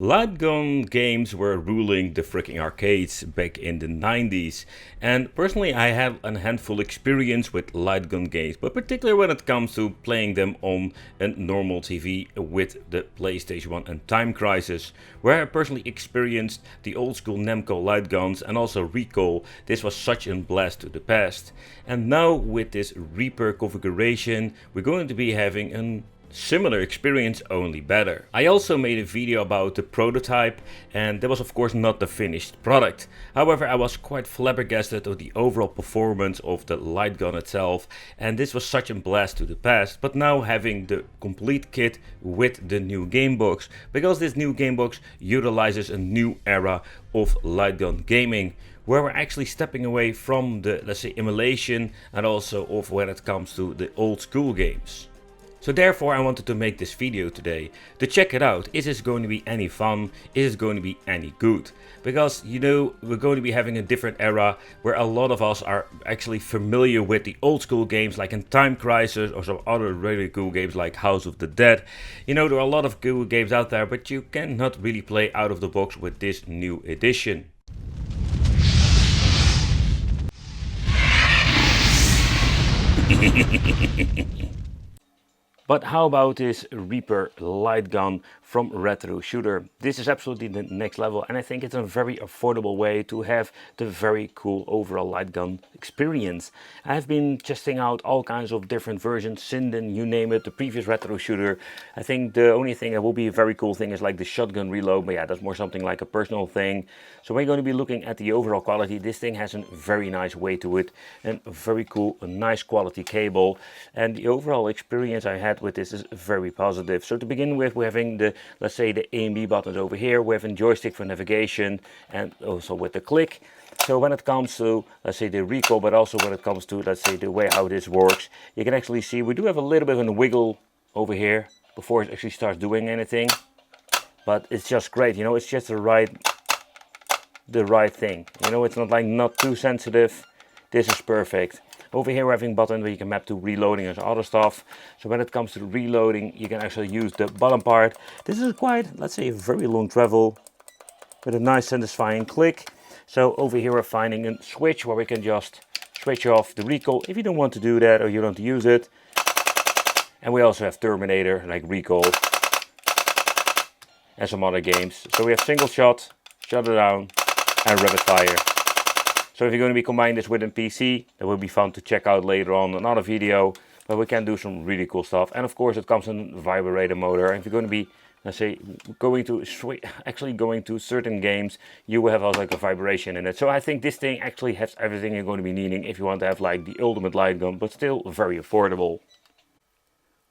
Lightgun games were ruling the freaking arcades back in the 90s, and personally I have a handful experience with Lightgun games, but particularly when it comes to playing them on a normal TV with the PlayStation 1 and Time Crisis, where I personally experienced the old school Namco Lightguns and also Recall. This was such a blast to the past. And now with this Reaper configuration, we're going to be having a similar experience, only better. I also made a video about the prototype, and that was of course not the finished product. However, I was quite flabbergasted of the overall performance of the light gun itself, and this was such a blast to the past. But now having the complete kit with the new game box, because this new game box utilizes a new era of light gun gaming, where we're actually stepping away from the, let's say, emulation, and also of when it comes to the old school games. So therefore I wanted to make this video today to check it out. Is this going to be any fun? Is it going to be any good? Because, you know, we're going to be having a different era where a lot of us are actually familiar with the old school games like in Time Crisis or some other really cool games like House of the Dead. You know, there are a lot of cool games out there, but you cannot really play out of the box with this new edition. But how about this Reaper light gun from Retro Shooter? This is absolutely the next level, and I think it's a very affordable way to have the very cool overall light gun experience. I've been testing out all kinds of different versions, Sinden, you name it, the previous Retro Shooter. I think the only thing that will be a very cool thing is like the shotgun reload, but yeah, that's more something like a personal thing. So we're going to be looking at the overall quality. This thing has a very nice weight to it and a very cool, a nice quality cable, and the overall experience I had with this is very positive. So to begin with, we're having the, let's say, the A and B buttons over here. We're having joystick for navigation and also with the click. So when it comes to, let's say, the recoil, but also when it comes to, let's say, the way how this works, you can actually see we do have a little bit of a wiggle over here before it actually starts doing anything. But it's just great, you know, it's just the right thing. You know, it's not like not too sensitive. This is perfect. Over here we're having buttons where you can map to reloading and other stuff. So when it comes to reloading, you can actually use the bottom part. This is quite, let's say, a very long travel with a nice satisfying click. So over here we're finding a switch where we can just switch off the recoil if you don't want to do that or you don't use it. And we also have Terminator, like recoil, and some other games. So we have single shot, shut it down, and rapid fire. So if you're going to be combining this with a PC, that will be fun to check out later on another video, but we can do some really cool stuff. And of course it comes in a vibrator motor. If you're going to be, let's say, going to certain games, you will have also like a vibration in it. So I think this thing actually has everything you're going to be needing if you want to have like the ultimate light gun, but still very affordable.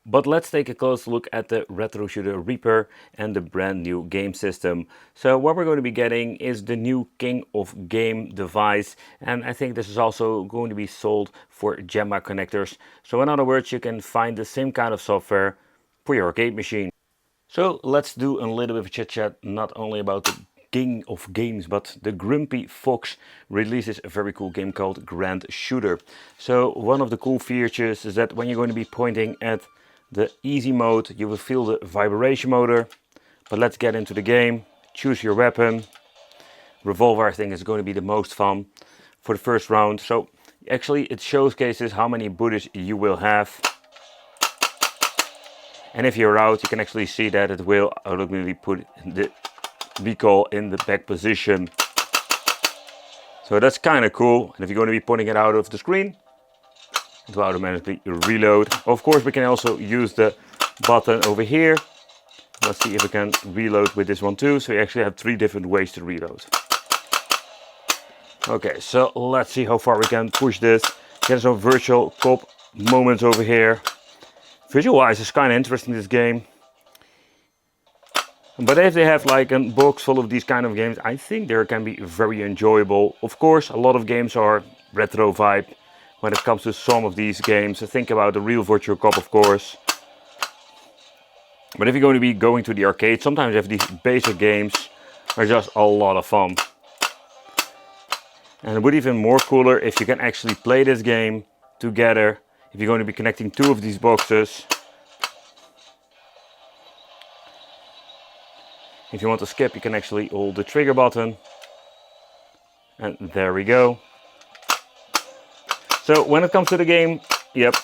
But let's take a close look at the Retro Shooter Reaper and the brand new game system. So what we're going to be getting is the new King of Game device, and I think this is also going to be sold for JAMMA connectors. So in other words, you can find the same kind of software for your arcade machine. So let's do a little bit of chit chat, not only about the King of Games, but the Grumpy Fox releases a very cool game called Grand Shooter. So one of the cool features is that when you're going to be pointing at the easy mode, you will feel the vibration motor. But let's get into the game. Choose your weapon. Revolver, I think, is going to be the most fun for the first round. So actually it showcases how many bullets you will have. And if you're out, you can actually see that it will automatically put the recoil in the back position. So that's kind of cool. And if you're going to be pointing it out of the screen, it will automatically reload. Of course, we can also use the button over here. Let's see if we can reload with this one too. So we actually have 3 different ways to reload. Okay, so let's see how far we can push this. Get some virtual cop moments over here. Visual-wise, it's kind of interesting, this game. But if they have like a box full of these kind of games, I think they can be very enjoyable. Of course, a lot of games are retro vibe. When it comes to some of these games, think about the real Virtual Cop, of course. But if you're going to be going to the arcade, sometimes you have these basic games are just a lot of fun. And it would be even more cooler if you can actually play this game together. If you're going to be connecting 2 of these boxes. If you want to skip, you can actually hold the trigger button. And there we go. So when it comes to the game, yep,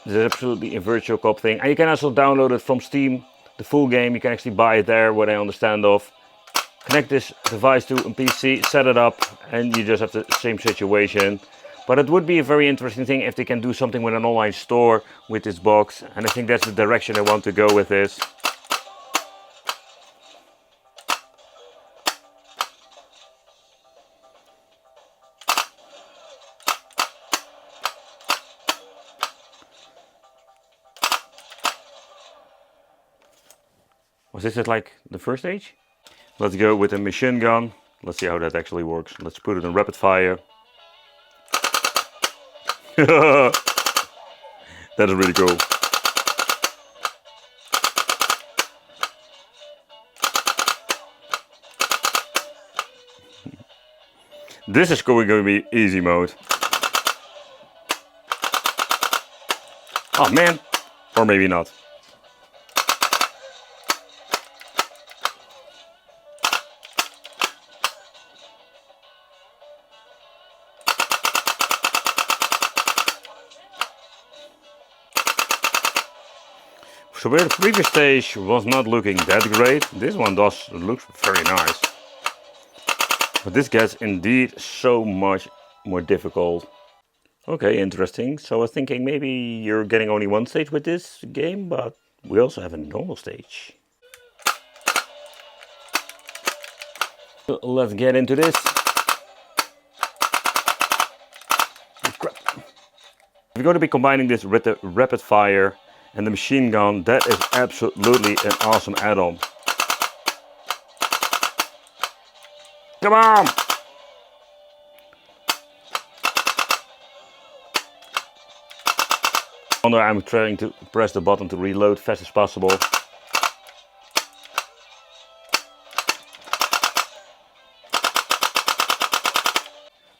this is absolutely a virtual cop thing. And you can also download it from Steam, the full game. You can actually buy it there, what I understand of. Connect this device to a PC, set it up, and you just have the same situation. But it would be a very interesting thing if they can do something with an online store with this box. And I think that's the direction I want to go with this. Was this like the first stage? Let's go with a machine gun. Let's see how that actually works. Let's put it in rapid fire. That is really cool. This is going to be easy mode. Oh man, or maybe not. So where the previous stage was not looking that great, this one does look very nice. But this gets indeed so much more difficult. Okay, interesting. So I was thinking maybe you're getting only one stage with this game, but we also have a normal stage. Let's get into this. Crap. If you're going to be combining this with the rapid fire and the machine gun, that is absolutely an awesome add-on. Come on! I'm trying to press the button to reload fast as possible.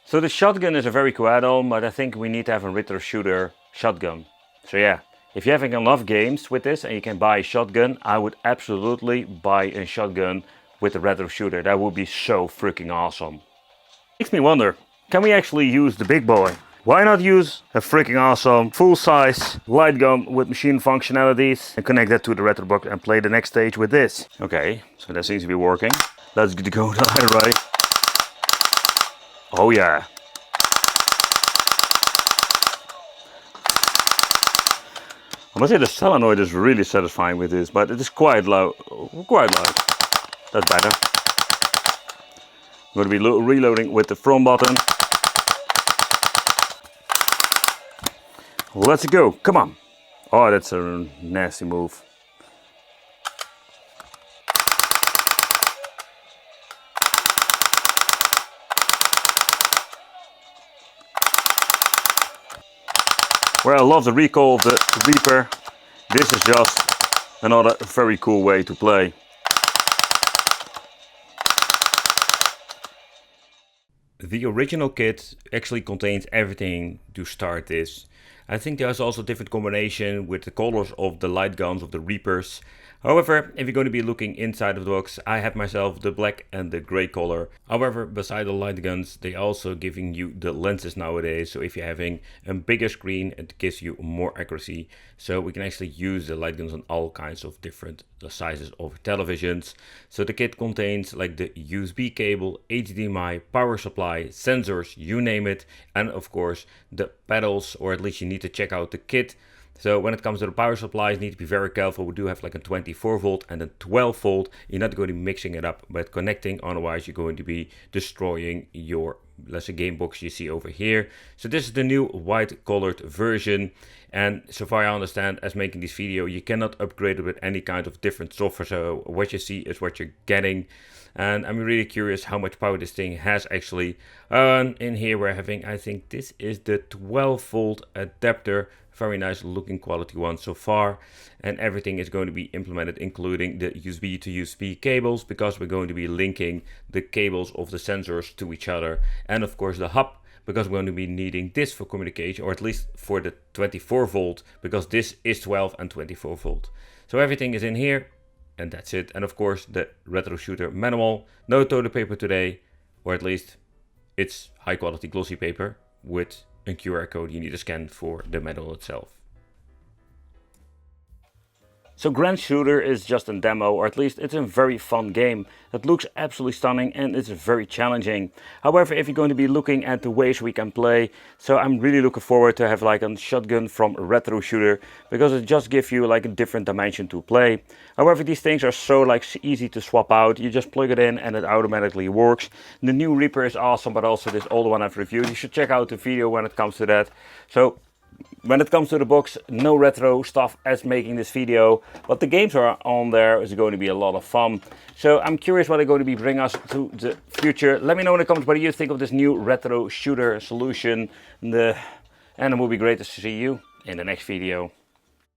So the shotgun is a very cool add-on, but I think we need to have a retro shooter shotgun. So yeah. If you're having enough games with this and you can buy a shotgun, I would absolutely buy a shotgun with a retro shooter. That would be so freaking awesome. Makes me wonder, can we actually use the big boy? Why not use a freaking awesome full-size light gun with machine functionalities and connect that to the retro box and play the next stage with this? Okay, so that seems to be working. Let's go the other way. Oh yeah. I must say the solenoid is really satisfying with this, but it is quite loud. That's better. I'm going to be reloading with the front button. Let's go, come on. Oh, that's a nasty move. Where I love the recoil of the Reaper, this is just another very cool way to play. The original kit actually contains everything to start this. I think there's also a different combination with the colors of the light guns of the Reapers. However, if you're going to be looking inside of the box, I have myself the black and the gray color. However, beside the light guns, they also giving you the lenses nowadays. So if you're having a bigger screen, it gives you more accuracy. So we can actually use the light guns on all kinds of different sizes of televisions. So the kit contains like the USB cable, HDMI, power supply, sensors, you name it. And of course the pedals, or at least you need to check out the kit. So when it comes to the power supplies, need to be very careful. We do have like a 24 volt and a 12 volt. You're not going to be mixing it up but connecting, otherwise you're going to be destroying your, let's say, game box you see over here. So this is the new white colored version, and so far I understand, as making this video, you cannot upgrade it with any kind of different software. So what you see is what you're getting. And I'm really curious how much power this thing has actually. In here we're having, I think this is the 12 volt adapter. Very nice looking quality one so far, and everything is going to be implemented, including the USB to USB cables, because we're going to be linking the cables of the sensors to each other, and of course the hub, because we're going to be needing this for communication, or at least for the 24 volt, because this is 12 and 24 volt. So everything is in here, and that's it. And of course the retro shooter manual. No toilet paper today, or at least it's high quality glossy paper with a QR code you need to scan for the manual itself. So Grand Shooter is just a demo, or at least it's a very fun game that looks absolutely stunning and it's very challenging. However, if you're going to be looking at the ways we can play, so I'm really looking forward to have like a shotgun from Retro Shooter, because it just gives you like a different dimension to play. However, these things are so like easy to swap out. You just plug it in and it automatically works. The new Reaper is awesome, but also this old one I've reviewed. You should check out the video when it comes to that. So when it comes to the box, no retro stuff as making this video, but the games are on there. It's going to be a lot of fun. So I'm curious what they're going to be bring us to the future. Let me know in the comments what you think of this new retro shooter solution. And it will be great to see you in the next video.